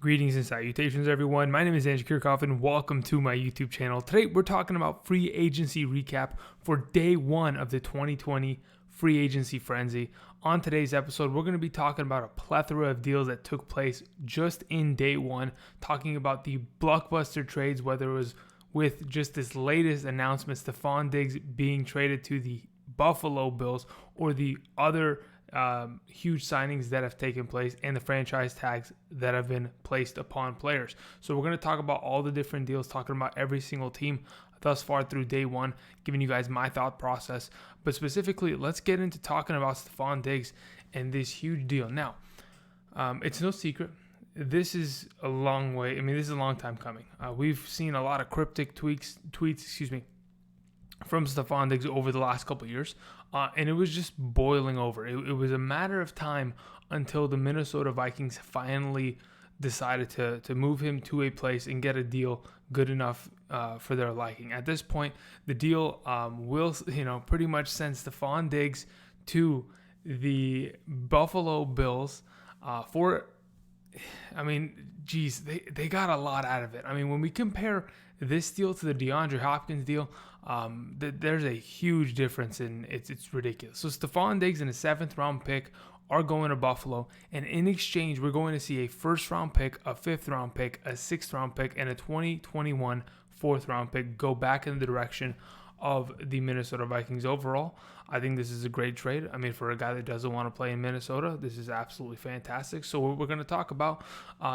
Greetings and salutations, everyone. My name is Kirk, and welcome to my YouTube channel. Today, we're talking about free agency recap for day one of the 2020 free agency frenzy. On today's episode, we're going to be talking about a plethora of deals that took place just in day one, talking about the blockbuster trades, whether it was with just this latest announcement, Stefon Diggs being traded to the Buffalo Bills, or the other huge signings that have taken place and the franchise tags that have been placed upon players. So we're going to talk about all the different deals, talking about every single team thus far through day one, giving you guys my thought process. But specifically, let's get into talking about Stefon Diggs and this huge deal. Now, it's no secret, this is a long way. This is a long time coming. We've seen a lot of cryptic tweets, from Stefon Diggs over the last couple of years, and it was just boiling over. It was a matter of time until the Minnesota Vikings finally decided to move him to a place and get a deal good enough for their liking. At this point, the deal will pretty much send Stefon Diggs to the Buffalo Bills they got a lot out of it. When we compare this deal to the DeAndre Hopkins deal, there's a huge difference, and it's ridiculous. So Stefon Diggs and a 7th round pick are going to Buffalo, and in exchange, we're going to see a 1st round pick, a 5th round pick, a 6th round pick, and a 2021 4th round pick go back in the direction of the Minnesota Vikings. Overall, I think this is a great trade. For a guy that doesn't want to play in Minnesota, this is absolutely fantastic. So what we're going to talk about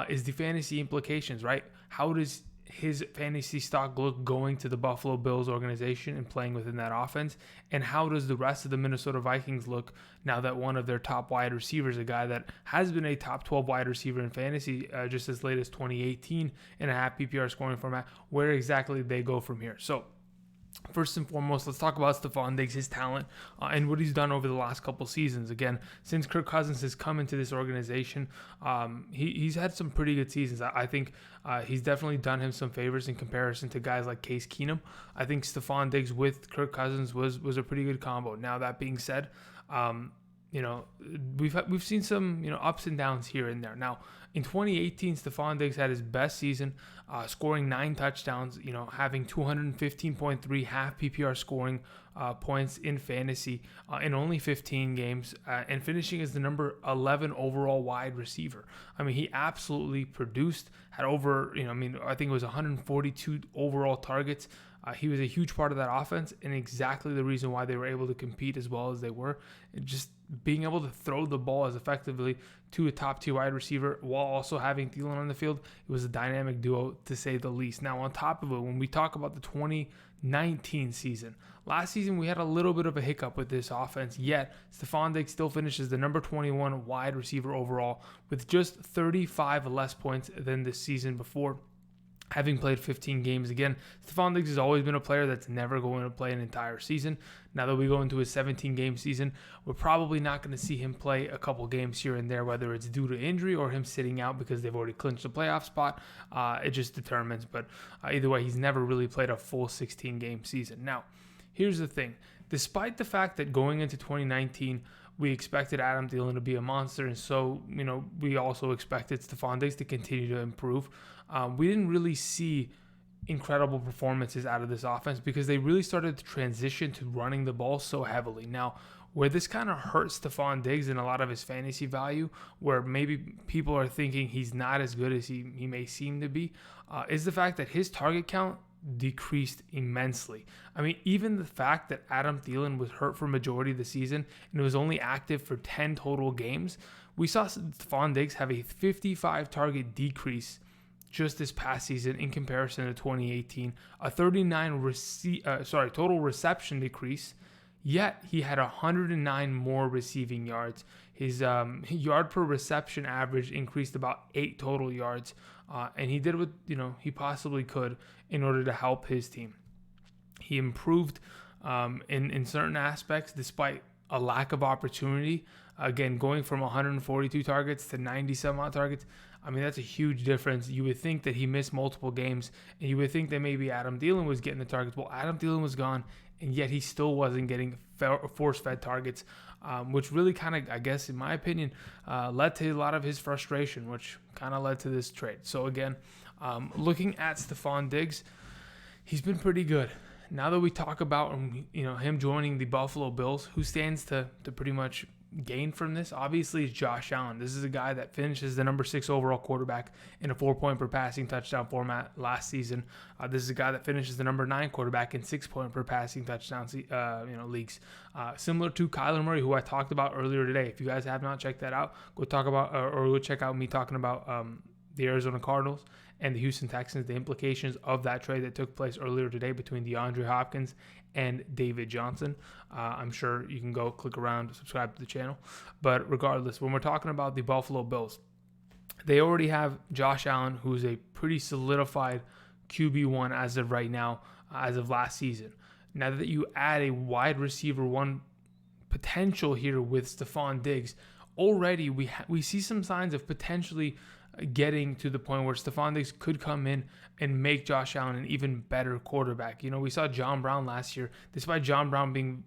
is the fantasy implications, right? How does his fantasy stock look going to the Buffalo Bills organization and playing within that offense? And how does the rest of the Minnesota Vikings look now that one of their top wide receivers, a guy that has been a top 12 wide receiver in fantasy just as late as 2018 in a half PPR scoring format, where exactly they go from here? So first and foremost, let's talk about Stefon Diggs, his talent, and what he's done over the last couple seasons. Again, since Kirk Cousins has come into this organization, he's had some pretty good seasons. I think he's definitely done him some favors in comparison to guys like Case Keenum. I think Stefon Diggs with Kirk Cousins was a pretty good combo. Now, that being said, we've seen some ups and downs here and there. Now, in 2018, Stefon Diggs had his best season, scoring 9 touchdowns, having 215.3 half PPR scoring points in fantasy in only 15 games, and finishing as the number 11 overall wide receiver. He absolutely produced, had over, I think it was 142 overall targets. He was a huge part of that offense, and exactly the reason why they were able to compete as well as they were. Just being able to throw the ball as effectively to a top-tier wide receiver while also having Thielen on the field, it was a dynamic duo, to say the least. Now, on top of it, when we talk about the 2019 season, last season we had a little bit of a hiccup with this offense, yet Stefon Diggs still finishes the number 21 wide receiver overall with just 35 less points than the season before, having played 15 games. Again, Stefon Diggs has always been a player that's never going to play an entire season. Now that we go into his 17-game season, we're probably not going to see him play a couple games here and there, whether it's due to injury or him sitting out because they've already clinched a playoff spot. It just determines. But either way, he's never really played a full 16-game season. Now, here's the thing. Despite the fact that going into 2019, we expected Adam Thielen to be a monster, and so we also expected Stefon Diggs to continue to improve. We didn't really see incredible performances out of this offense because they really started to transition to running the ball so heavily. Now, where this kind of hurts Stefon Diggs and a lot of his fantasy value, where maybe people are thinking he's not as good as he may seem to be, is the fact that his target count decreased immensely. Even the fact that Adam Thielen was hurt for majority of the season and was only active for 10 total games, we saw Stefon Diggs have a 55 target decrease just this past season in comparison to 2018, a 39 total reception decrease, yet he had 109 more receiving yards. His yard per reception average increased about 8 total yards, and he did what he possibly could in order to help his team. He improved in certain aspects despite a lack of opportunity. Again, going from 142 targets to 90 some odd targets, that's a huge difference. You would think that he missed multiple games, and you would think that maybe Adam Thielen was getting the targets. Well, Adam Thielen was gone, and yet he still wasn't getting force-fed targets. which really kind of, I guess, in my opinion, led to a lot of his frustration, which kind of led to this trade. So again, looking at Stefon Diggs, he's been pretty good. Now that we talk about him joining the Buffalo Bills, who stands to pretty much gain from this? Obviously, it's Josh Allen. This is a guy that finishes the number 6 overall quarterback in a 4-point per passing touchdown format last season. This is a guy that finishes the number 9 quarterback in 6-point per passing touchdown leagues. Similar to Kyler Murray, who I talked about earlier today. If you guys have not checked that out, go go check out me talking about the Arizona Cardinals and the Houston Texans, the implications of that trade that took place earlier today between DeAndre Hopkins and David Johnson. I'm sure you can go click around, subscribe to the channel. But regardless, when we're talking about the Buffalo Bills, they already have Josh Allen, who's a pretty solidified QB1 as of right now, as of last season. Now that you add a wide receiver one potential here with Stefon Diggs, already we see some signs of potentially getting to the point where Stefon Diggs could come in and make Josh Allen an even better quarterback. We saw John Brown last year, despite John Brown being,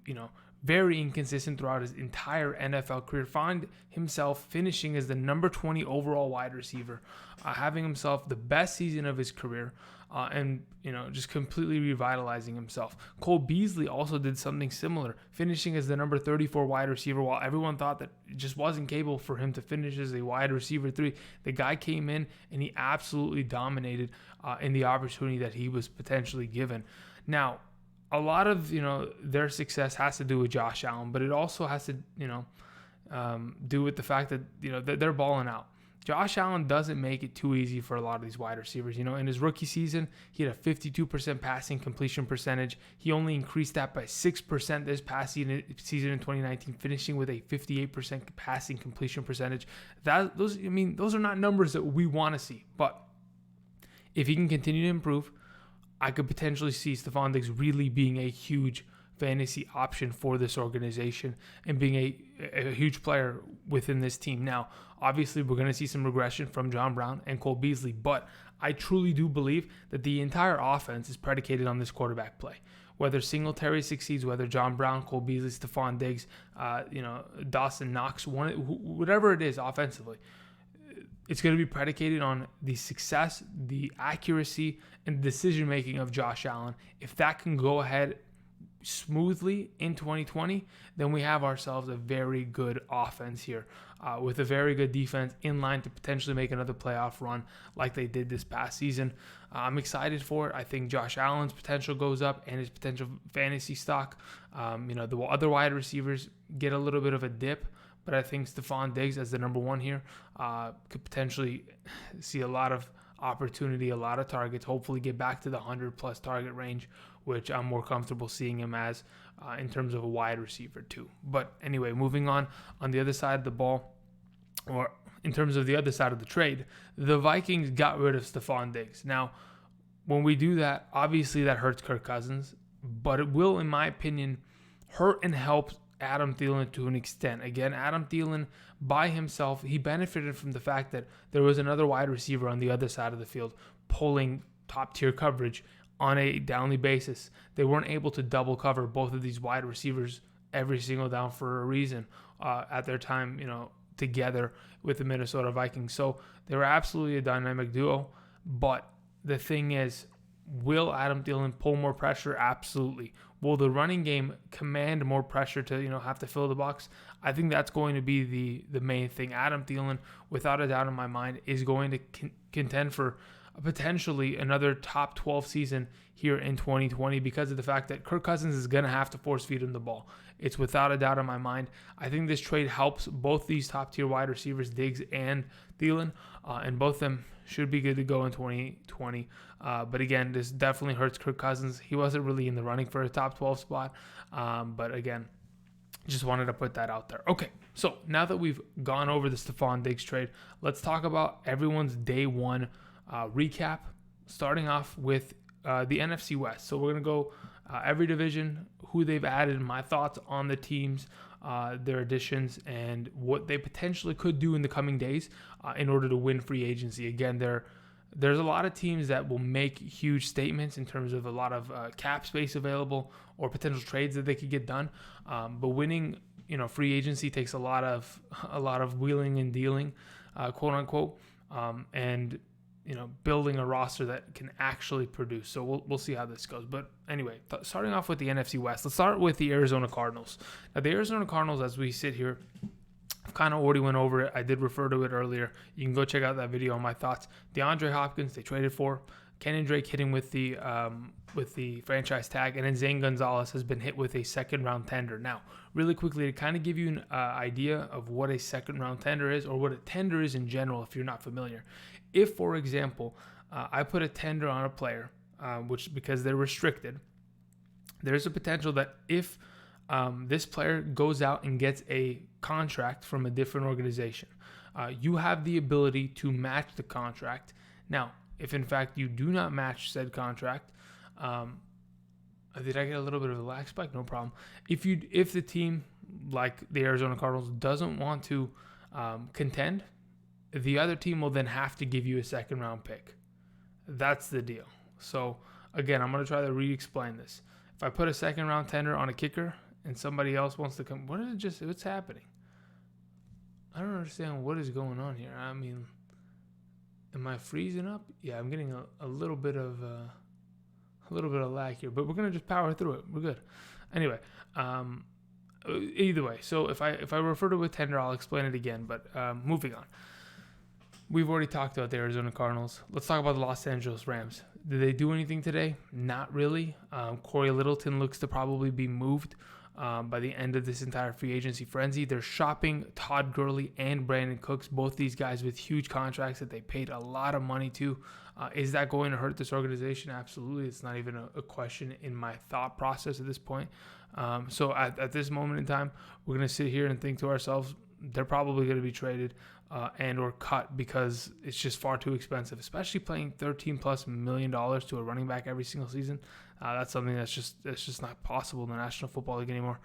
very inconsistent throughout his entire NFL career, find himself finishing as the number 20 overall wide receiver, having himself the best season of his career, and just completely revitalizing himself. Cole Beasley also did something similar, finishing as the number 34 wide receiver, while everyone thought that it just wasn't capable for him to finish as a wide receiver 3. The guy came in and he absolutely dominated in the opportunity that he was potentially given. Now, a lot of their success has to do with Josh Allen, but it also has to do with the fact that that they're balling out. Josh Allen doesn't make it too easy for a lot of these wide receivers. In his rookie season, he had a 52% passing completion percentage. He only increased that by 6% this past season in 2019, finishing with a 58% passing completion percentage. Those are not numbers that we want to see. But if he can continue to improve, I could potentially see Stefon Diggs really being a huge fantasy option for this organization and being a huge player within this team. Now, obviously, we're going to see some regression from John Brown and Cole Beasley, but I truly do believe that the entire offense is predicated on this quarterback play. Whether Singletary succeeds, whether John Brown, Cole Beasley, Stefon Diggs, Dawson Knox, whatever it is offensively, it's going to be predicated on the success, the accuracy, and decision-making of Josh Allen. If that can go ahead smoothly in 2020, then we have ourselves a very good offense here with a very good defense in line to potentially make another playoff run like they did this past season. I'm excited for it. I think Josh Allen's potential goes up and his potential fantasy stock. The other wide receivers get a little bit of a dip, but I think Stefon Diggs as the number 1 here could potentially see a lot of opportunity, a lot of targets, hopefully get back to the 100-plus target range, which I'm more comfortable seeing him as in terms of a wide receiver too. But anyway, moving on the other side of the ball, or in terms of the other side of the trade, the Vikings got rid of Stefon Diggs. Now, when we do that, obviously that hurts Kirk Cousins, but it will, in my opinion, hurt and help Adam Thielen to an extent. Again, Adam Thielen by himself, he benefited from the fact that there was another wide receiver on the other side of the field pulling top-tier coverage on a daily basis. They weren't able to double cover both of these wide receivers every single down for a reason at their time, together with the Minnesota Vikings. So they were absolutely a dynamic duo. But the thing is, will Adam Thielen pull more pressure? Absolutely. Will the running game command more pressure to, have to fill the box? I think that's going to be the main thing. Adam Thielen, without a doubt in my mind, is going to contend for potentially another top 12 season here in 2020 because of the fact that Kirk Cousins is going to have to force feed him the ball. It's without a doubt in my mind. I think this trade helps both these top tier wide receivers, Diggs and Thielen, and both of them should be good to go in 2020. But again, this definitely hurts Kirk Cousins. He wasn't really in the running for a top 12 spot. But again, just wanted to put that out there. Okay, so now that we've gone over the Stefon Diggs trade, let's talk about everyone's day one recap, starting off with the NFC West. So we're going to go every division, who they've added, my thoughts on the teams, their additions, and what they potentially could do in the coming days in order to win free agency. Again, there's a lot of teams that will make huge statements in terms of a lot of cap space available or potential trades that they could get done. But winning free agency takes a lot of wheeling and dealing, quote unquote, and building a roster that can actually produce. So we'll see how this goes. But anyway, starting off with the NFC West, let's start with the Arizona Cardinals. Now, the Arizona Cardinals, as we sit here, I've kind of already went over it. I did refer to it earlier. You can go check out that video on my thoughts. DeAndre Hopkins, they traded for. Kenyon Drake hitting with the franchise tag, and then Zane Gonzalez has been hit with a second-round tender. Now, really quickly, to kind of give you an idea of what a second-round tender is, or what a tender is in general, if you're not familiar. If, for example, I put a tender on a player, which because they're restricted, there's a potential that if this player goes out and gets a contract from a different organization, you have the ability to match the contract. Now, if in fact you do not match said contract, did I get a little bit of a lag spike? No problem. If the team, like the Arizona Cardinals, doesn't want to contend, the other team will then have to give you a second round pick. That's the deal. So again, I'm going to try to re-explain this. If I put a second round tender on a kicker and somebody else wants to come, what's happening? I don't understand what is going on here. I mean, am I freezing up? Yeah, I'm getting a little bit of lag here, but we're gonna just power through it. We're good. Anyway, either way. So if I refer to a tender, I'll explain it again. But moving on. We've already talked about the Arizona Cardinals. Let's talk about the Los Angeles Rams. Did they do anything today? Not really. Corey Littleton looks to probably be moved by the end of this entire free agency frenzy. They're shopping Todd Gurley and Brandon Cooks, both these guys with huge contracts that they paid a lot of money to. Is that going to hurt this organization? Absolutely. It's not even a question in my thought process at this point. So at this moment in time, we're going to sit here and think to ourselves, they're probably going to be traded and or cut because it's just far too expensive, especially paying $13+ million to a running back every single season. That's something that's just not possible in the National Football League anymore.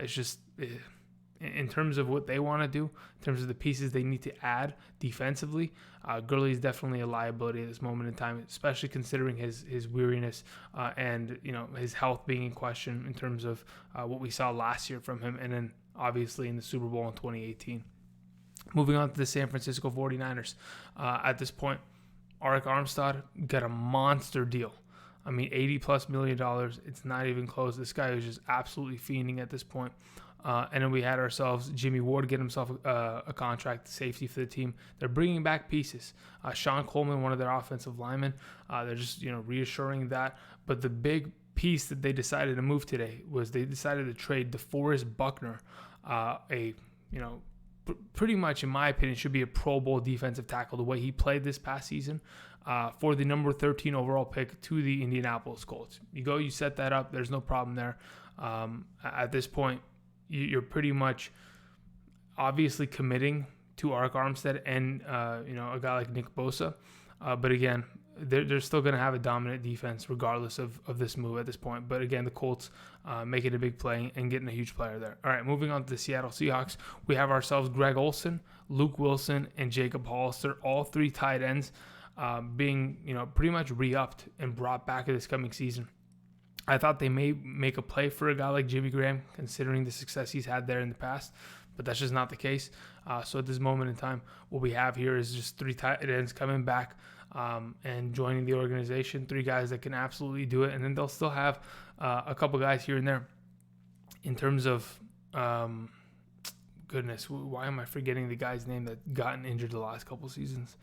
It's just in terms of what they want to do, in terms of the pieces they need to add defensively, Gurley is definitely a liability at this moment in time, especially considering his weariness and his health being in question in terms of what we saw last year from him, and then obviously in the Super Bowl in 2018. Moving on to the San Francisco 49ers. At this point, Arik Armstead got a monster deal. I mean, $80+ million. It's not even close. This guy is just absolutely fiending at this point. And then we had ourselves Jimmy Ward get himself a contract, safety for the team. They're bringing back pieces. Sean Coleman, one of their offensive linemen. They're just reassuring that. But the big piece that they decided to move today was they decided to trade DeForest Buckner, pretty much, in my opinion, should be a Pro Bowl defensive tackle the way he played this past season, for the number 13 overall pick to the Indianapolis Colts. You set that up. There's no problem there. At this point, you're pretty much obviously committing to Arik Armstead and a guy like Nick Bosa. But again, they're still going to have a dominant defense regardless of this move at this point. But again, the Colts making a big play and getting a huge player there. All right, moving on to the Seattle Seahawks. We have ourselves Greg Olsen, Luke Wilson, and Jacob Hollister, all three tight ends being pretty much re-upped and brought back this coming season. I thought they may make a play for a guy like Jimmy Graham, considering the success he's had there in the past, but that's just not the case. So at this moment in time, what we have here is just three tight ends coming back and joining the organization, three guys that can absolutely do it, and then they'll still have a couple guys here and there. In terms of, goodness, why am I forgetting the guy's name that gotten injured the last couple seasons?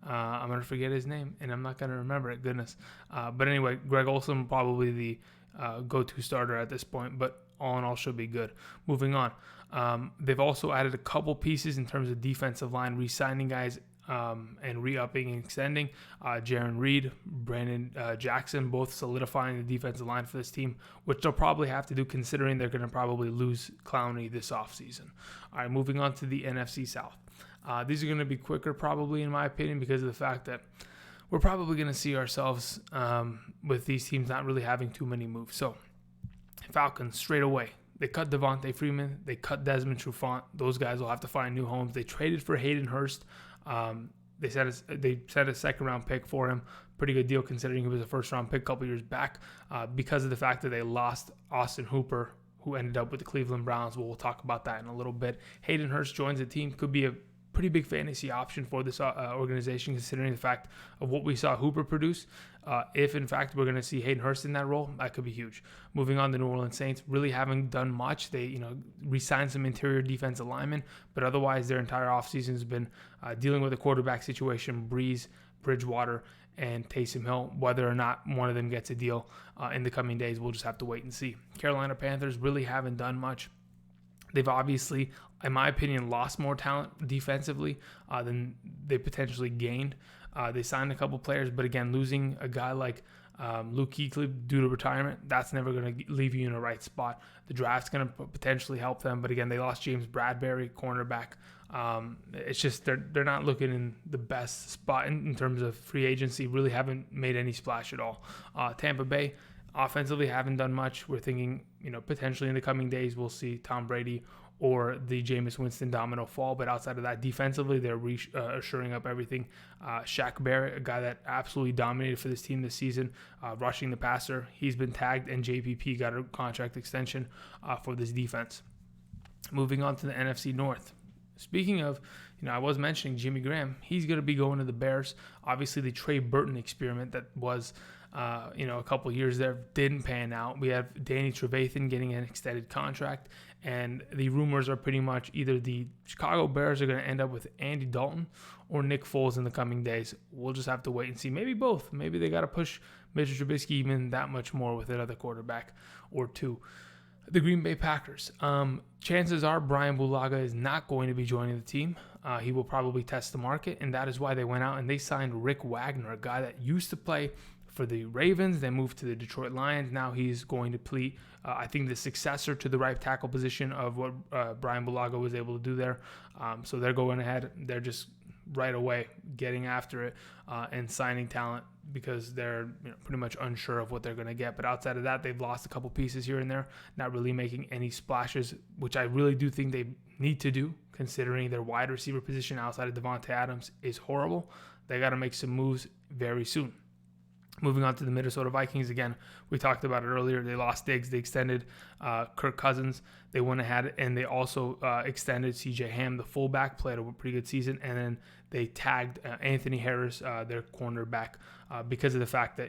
I'm going to forget his name, and I'm not going to remember it, goodness. But anyway, Greg Olsen probably the go-to starter at this point, but all in all should be good. Moving on. They've also added a couple pieces in terms of defensive line, re-signing guys and re-upping and extending. Jaron Reed, Brandon Jackson, both solidifying the defensive line for this team, which they'll probably have to do considering they're going to probably lose Clowney this offseason. All right, moving on to the NFC South. These are going to be quicker probably, in my opinion, because of the fact that we're probably going to see ourselves with these teams not really having too many moves. So, Falcons, straight away. They cut Devontae Freeman. They cut Desmond Trufant. Those guys will have to find new homes. They traded for Hayden Hurst. They set a second-round pick for him. Pretty good deal considering he was a first-round pick a couple years back because of the fact that they lost Austin Hooper, who ended up with the Cleveland Browns. We'll talk about that in a little bit. Hayden Hurst joins the team. Could be a pretty big fantasy option for this organization, considering the fact of what we saw Hooper produce. If, in fact, we're going to see Hayden Hurst in that role, that could be huge. Moving on, the New Orleans Saints really haven't done much. They, re-signed some interior defensive linemen, but otherwise their entire offseason has been dealing with the quarterback situation, Breeze, Bridgewater, and Taysom Hill. Whether or not one of them gets a deal in the coming days, we'll just have to wait and see. Carolina Panthers really haven't done much. They've obviously, in my opinion, lost more talent defensively than they potentially gained. They signed a couple players, but again, losing a guy like Luke Kuechly due to retirement, that's never going to leave you in the right spot. The draft's going to potentially help them, but again, they lost James Bradbury, cornerback. It's just they're not looking in the best spot in terms of free agency. Really haven't made any splash at all. Tampa Bay offensively haven't done much. We're thinking, potentially in the coming days we'll see Tom Brady or the Jameis Winston domino fall. But outside of that, defensively, they're shoring up everything. Shaq Barrett, a guy that absolutely dominated for this team this season, rushing the passer. He's been tagged, and JPP got a contract extension for this defense. Moving on to the NFC North. Speaking of, I was mentioning Jimmy Graham. He's going to be going to the Bears. Obviously, the Trey Burton experiment that was, a couple years there didn't pan out. We have Danny Trevathan getting an extended contract, and the rumors are pretty much either the Chicago Bears are going to end up with Andy Dalton or Nick Foles in the coming days. We'll just have to wait and see. Maybe both. Maybe they got to push Mitchell Trubisky even that much more with another quarterback or two. The Green Bay Packers. Chances are Brian Bulaga is not going to be joining the team. He will probably test the market, and that is why they went out and they signed Rick Wagner, a guy that used to play for the Ravens, then moved to the Detroit Lions. Now he's going to play, I think, the successor to the right tackle position of what Brian Bulaga was able to do there. So they're going ahead. They're just right away getting after it and signing talent because they're pretty much unsure of what they're going to get. But outside of that, they've lost a couple pieces here and there, not really making any splashes, which I really do think they need to do, considering their wide receiver position outside of Devontae Adams is horrible. They got to make some moves very soon. Moving on to the Minnesota Vikings, again, we talked about it earlier. They lost Diggs. They extended Kirk Cousins. They went ahead and they also extended CJ Ham, the fullback, played a pretty good season. And then they tagged Anthony Harris, their cornerback, because of the fact that,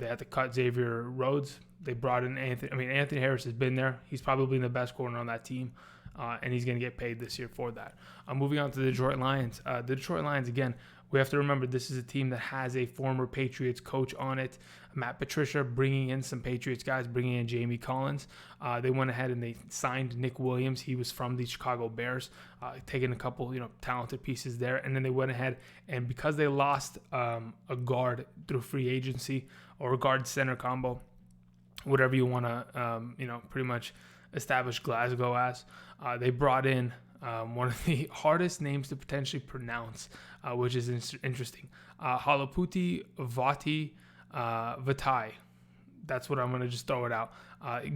they had to cut Xavier Rhodes. They brought in Anthony Harris has been there. He's probably the best corner on that team. And he's going to get paid this year for that. Moving on to the Detroit Lions. The Detroit Lions, again, we have to remember this is a team that has a former Patriots coach on it. Matt Patricia bringing in some Patriots guys, bringing in Jamie Collins. They went ahead and they signed Nick Williams. He was from the Chicago Bears, taking a couple talented pieces there. And then they went ahead and because they lost a guard through free agency or a guard center combo, whatever you want to pretty much establish Glasgow as, they brought in one of the hardest names to potentially pronounce, which is interesting. Halaputi Vatai. That's what I'm going to just throw it out.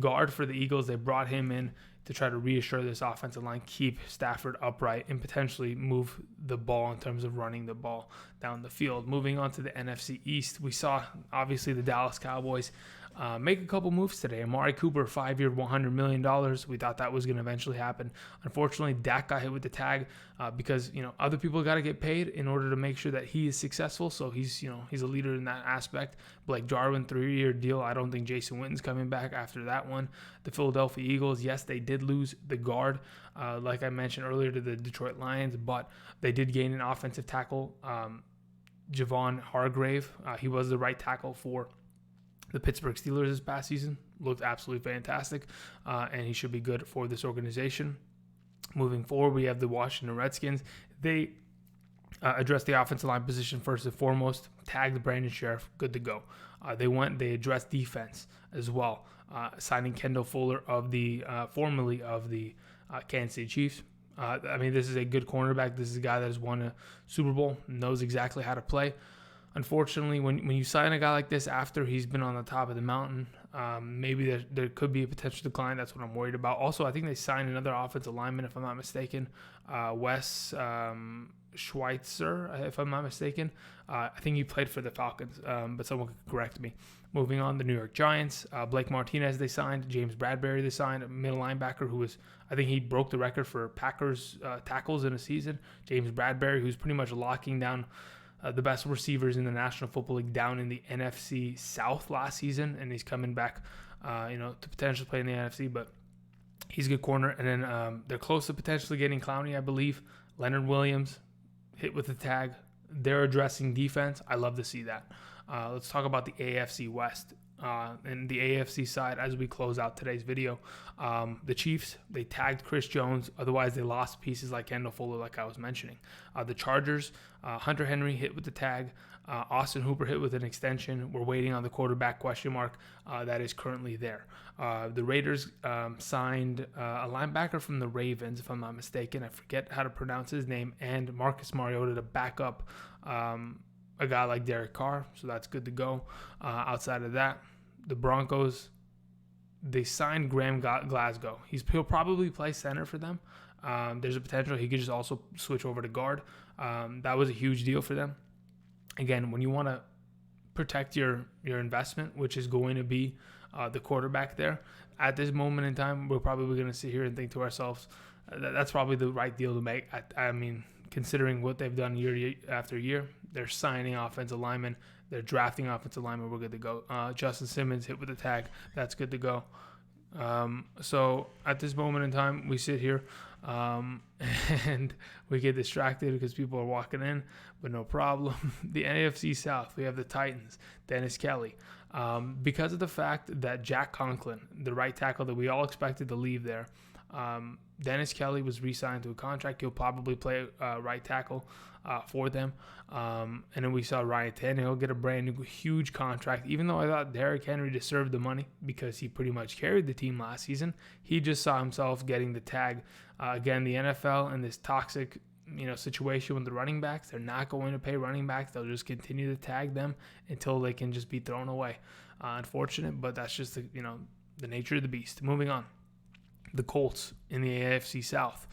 Guard for the Eagles. They brought him in to try to reassure this offensive line, keep Stafford upright, and potentially move the ball in terms of running the ball down the field. Moving on to the NFC East, we saw, obviously, the Dallas Cowboys make a couple moves today. Amari Cooper, 5-year, $100 million. We thought that was going to eventually happen. Unfortunately, Dak got hit with the tag because, other people got to get paid in order to make sure that he is successful. So he's a leader in that aspect. Blake Jarwin, 3-year deal. I don't think Jason Witten's coming back after that one. The Philadelphia Eagles, yes, they did lose the guard, like I mentioned earlier, to the Detroit Lions, but they did gain an offensive tackle, Javon Hargrave. He was the right tackle for the Pittsburgh Steelers this past season. Looked absolutely fantastic, and he should be good for this organization. Moving forward, we have the Washington Redskins. They addressed the offensive line position first and foremost, tagged Brandon Sheriff, good to go. They addressed defense as well, signing Kendall Fuller of the formerly of the Kansas City Chiefs. This is a good cornerback. This is a guy that has won a Super Bowl, knows exactly how to play. Unfortunately, when you sign a guy like this after he's been on the top of the mountain, maybe there could be a potential decline. That's what I'm worried about. Also, I think they signed another offensive lineman, if I'm not mistaken, Wes Schweitzer, if I'm not mistaken. I think he played for the Falcons, but someone could correct me. Moving on, the New York Giants. Blake Martinez they signed. James Bradbury they signed, a middle linebacker who was, I think he broke the record for Packers tackles in a season. James Bradbury, who's pretty much locking down the best receivers in the National Football League down in the NFC South last season, and he's coming back, to potentially play in the NFC, but he's a good corner. And then they're close to potentially getting Clowney, I believe. Leonard Williams hit with the tag. They're addressing defense. I love to see that. Let's talk about the AFC West. And the AFC side, as we close out today's video, the Chiefs, they tagged Chris Jones. Otherwise, they lost pieces like Kendall Fuller, like I was mentioning. The Chargers, Hunter Henry hit with the tag. Austin Hooper hit with an extension. We're waiting on the quarterback question mark that is currently there. The Raiders signed a linebacker from the Ravens, if I'm not mistaken. I forget how to pronounce his name. And Marcus Mariota to back up a guy like Derek Carr. So that's good to go. Outside of that, the Broncos, they signed Graham Glasgow. He'll probably play center for them. There's a potential he could just also switch over to guard. That was a huge deal for them. Again, when you want to protect your investment, which is going to be the quarterback there, at this moment in time, we're probably going to sit here and think to ourselves, that's probably the right deal to make. I mean, considering what they've done year after year, they're signing offensive linemen, they're drafting offensive linemen, we're good to go. Justin Simmons hit with the tag, that's good to go. So at this moment in time, we sit here and we get distracted because people are walking in, but no problem. The NFC South, we have the Titans, Dennis Kelly. Because of the fact that Jack Conklin, the right tackle that we all expected to leave there, Dennis Kelly was re-signed to a contract. He'll probably play right tackle for them. And then we saw Ryan Tannehill get a brand new huge contract. Even though I thought Derrick Henry deserved the money because he pretty much carried the team last season, he just saw himself getting the tag. Again, the NFL and this toxic situation with the running backs, they're not going to pay running backs. They'll just continue to tag them until they can just be thrown away. Unfortunate, but that's just the nature of the beast. Moving on. The Colts in the AFC South.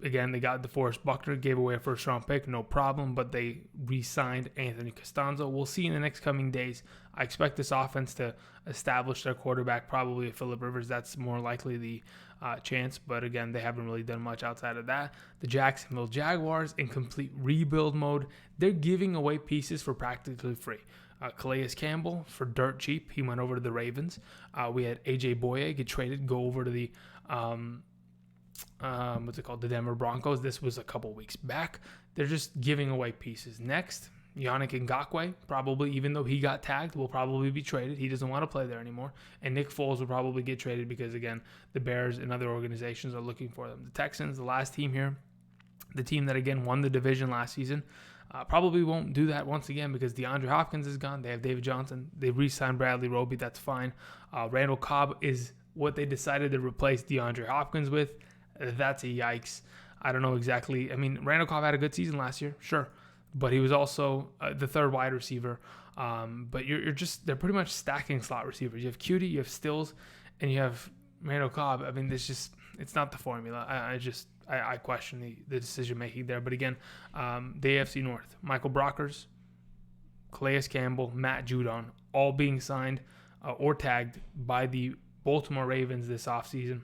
Again, they got DeForest Buckner, gave away a first-round pick, no problem, but they re-signed Anthony Costanzo. We'll see in the next coming days. I expect this offense to establish their quarterback, probably with Phillip Rivers. That's more likely the chance, but again, they haven't really done much outside of that. The Jacksonville Jaguars in complete rebuild mode. They're giving away pieces for practically free. Calais Campbell for dirt cheap. He went over to the Ravens. We had A.J. Boye get traded, go over to the the Denver Broncos. This was a couple weeks back. They're just giving away pieces. Next, Yannick Ngakoue, probably, even though he got tagged, will probably be traded. He doesn't want to play there anymore. And Nick Foles will probably get traded because, again, the Bears and other organizations are looking for them. The Texans, the last team here, the team that, again, won the division last season, probably won't do that once again because DeAndre Hopkins is gone. They have David Johnson. They re-signed Bradley Roby. That's fine. Randall Cobb is what they decided to replace DeAndre Hopkins with. That's a yikes. I don't know exactly. I mean, Randall Cobb had a good season last year, sure. But he was also the third wide receiver. But they're pretty much stacking slot receivers. You have Cutie, you have Stills, and you have Randall Cobb. I mean, it's not the formula. I question the decision making there. But again, the AFC North, Michael Brockers, Calais Campbell, Matt Judon, all being signed or tagged by the Baltimore Ravens this offseason.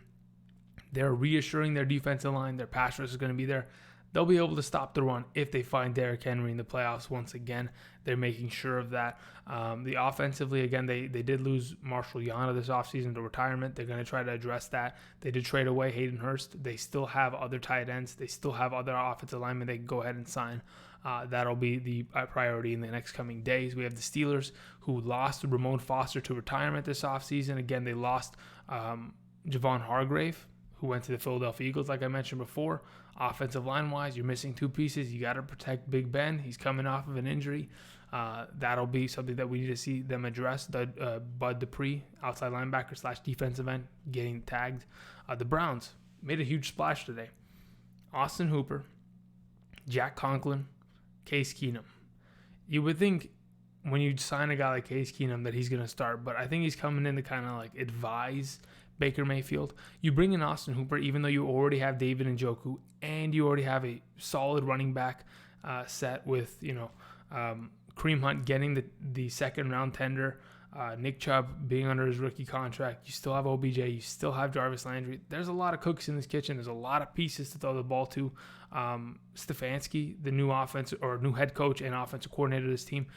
They're reassuring their defensive line. Their pass rush is going to be there. They'll be able to stop the run if they find Derrick Henry in the playoffs once again. They're making sure of that. The offensively, again, they did lose Marshall Yana this offseason to retirement. They're going to try to address that. They did trade away Hayden Hurst. They still have other tight ends. They still have other offensive linemen they can go ahead and sign. That'll be the priority in the next coming days. We have the Steelers, who lost Ramon Foster to retirement this offseason. Again, they lost Javon Hargrave, who went to the Philadelphia Eagles, like I mentioned before. Offensive line-wise, you're missing two pieces. You got to protect Big Ben. He's coming off of an injury. That'll be something that we need to see them address. Bud Dupree, outside linebacker / defensive end, getting tagged. The Browns made a huge splash today. Austin Hooper, Jack Conklin, Case Keenum. You would think when you sign a guy like Case Keenum that he's going to start, but I think he's coming in to kind of like advise Baker Mayfield. You bring in Austin Hooper, even though you already have David Njoku and you already have a solid running back set with, Kareem Hunt getting the second round tender, Nick Chubb being under his rookie contract. You still have OBJ. You still have Jarvis Landry. There's a lot of cooks in this kitchen. There's a lot of pieces to throw the ball to. Stefanski, the new head coach and offensive coordinator of this team,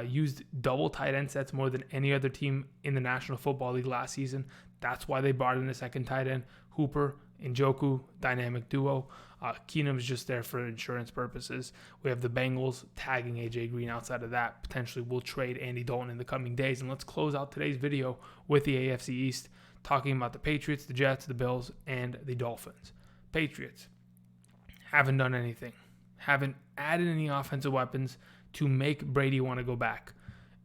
used double tight end sets more than any other team in the National Football League last season. That's why they brought in a second tight end. Hooper, Njoku, dynamic duo. Keenum's just there for insurance purposes. We have the Bengals tagging AJ Green. Outside of that, potentially we'll trade Andy Dalton in the coming days. And let's close out today's video with the AFC East, talking about the Patriots, the Jets, the Bills, and the Dolphins. Patriots haven't done anything. Haven't added any offensive weapons to make Brady want to go back.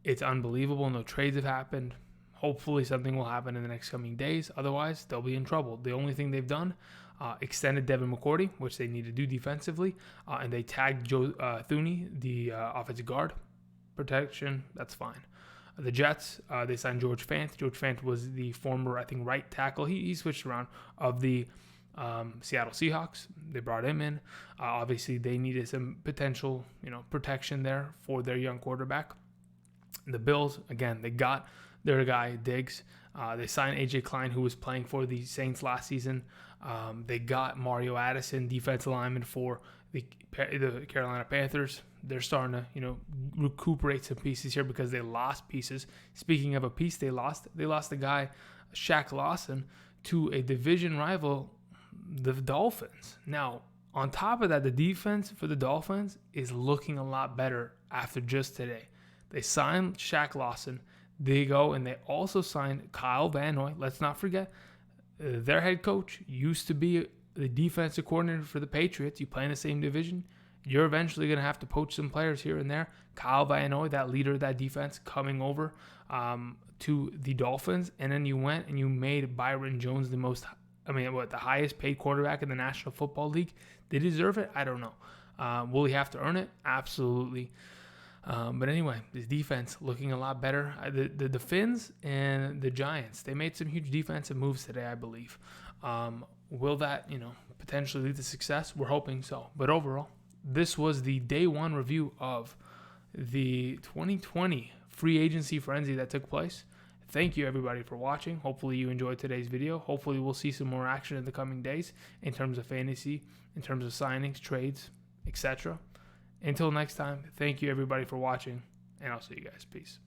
It's unbelievable. No trades have happened. Hopefully something will happen in the next coming days. Otherwise, they'll be in trouble. The only thing they've done, extended Devin McCourty, which they need to do defensively, and they tagged Joe Thuney, the offensive guard. Protection, that's fine. The Jets, they signed George Fant. George Fant was the former, right tackle. He switched around of the Seattle Seahawks. They brought him in. Obviously, they needed some potential, protection there for their young quarterback. The Bills, again, they got their guy, Diggs. They signed A.J. Klein, who was playing for the Saints last season. They got Mario Addison, defensive lineman for the Carolina Panthers. They're starting to, recuperate some pieces here because they lost pieces. Speaking of a piece they lost the guy, Shaq Lawson, to a division rival, the Dolphins. Now, on top of that, the defense for the Dolphins is looking a lot better after just today. They signed Shaq Lawson. They go and they also signed Kyle Van Noy. Let's not forget, their head coach used to be the defensive coordinator for the Patriots. You play in the same division, you're eventually going to have to poach some players here and there. Kyle Van Noy, that leader of that defense, coming over to the Dolphins. And then you went and you made Byron Jones the highest paid quarterback in the National Football League. They deserve it? I don't know. Will he have to earn it? Absolutely. But anyway, this defense looking a lot better. The Finns and the Giants, they made some huge defensive moves today, I believe. Will that, potentially lead to success? We're hoping so. But overall, this was the day one review of the 2020 free agency frenzy that took place. Thank you, everybody, for watching. Hopefully you enjoyed today's video. Hopefully we'll see some more action in the coming days in terms of fantasy, in terms of signings, trades, etc. Until next time, thank you, everybody, for watching, and I'll see you guys. Peace.